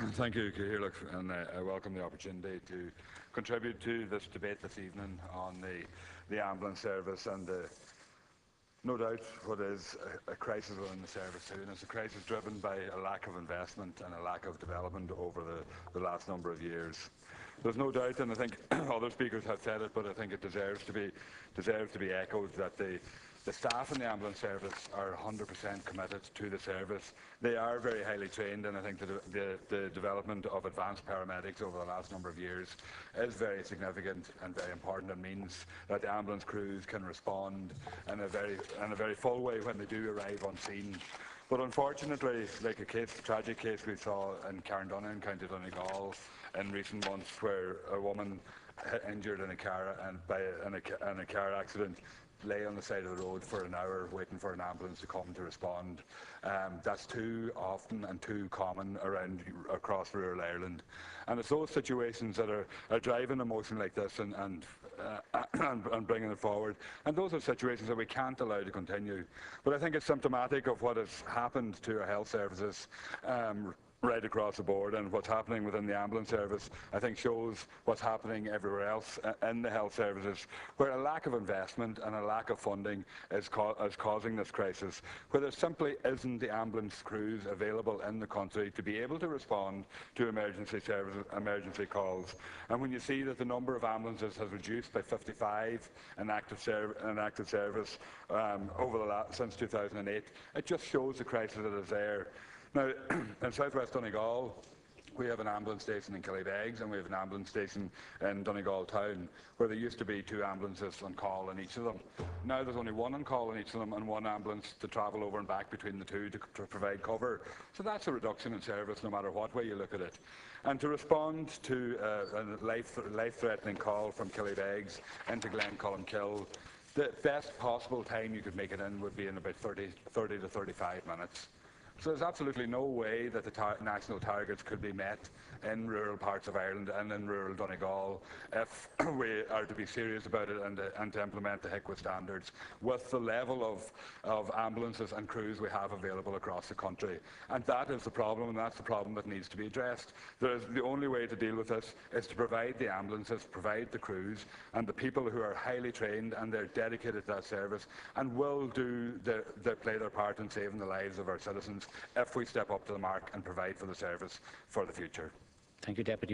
Thank you, Cahill, and I welcome the opportunity to contribute to this debate this evening on the ambulance service and no doubt what is a crisis within the service too, and it's a crisis driven by a lack of investment and a lack of development over the last number of years. There's no doubt, and I think other speakers have said it, but I think it deserves to be echoed, that the staff in the ambulance service are 100% committed to the service. They are very highly trained, and I think the development of advanced paramedics over the last number of years is very significant and very important, and means that the ambulance crews can respond in a very full way when they do arrive on scene. But unfortunately, like a tragic case we saw in Carndonagh in County Donegal in recent months, where a woman injured in a car accident lay on the side of the road for an hour waiting for an ambulance to come to respond. That's too often and too common across rural Ireland. And it's those situations that are driving a motion like this and bringing it forward. And those are situations that we can't allow to continue. But I think it's symptomatic of what has happened to our health services right across the board, and what's happening within the ambulance service, I think, shows what's happening everywhere else in the health services, where a lack of investment and a lack of funding is causing this crisis, where there simply isn't the ambulance crews available in the country to be able to respond to emergency calls. And when you see that the number of ambulances has reduced by 55 in active service since 2008, it just shows the crisis that is there. Now, in southwest Donegal, we have an ambulance station in Killybegs and we have an ambulance station in Donegal town, where there used to be 2 ambulances on call in each of them. Now there's only 1 on call in each of them, and 1 ambulance to travel over and back between the 2 to provide cover. So that's a reduction in service no matter what way you look at it. And to respond to a life-threatening call from Killybegs into Glencullen, the best possible time you could make it in would be in about 30 to 35 minutes. So there's absolutely no way that the national targets could be met in rural parts of Ireland and in rural Donegal if we are to be serious about it and to implement the HICWA standards with the level of ambulances and crews we have available across the country. And that is the problem, and that's the problem that needs to be addressed. The only way to deal with this is to provide the ambulances, provide the crews, and the people who are highly trained and they're dedicated to that service and will play their part in saving the lives of our citizens if we step up to the mark and provide for the service for the future. Thank you, Deputy.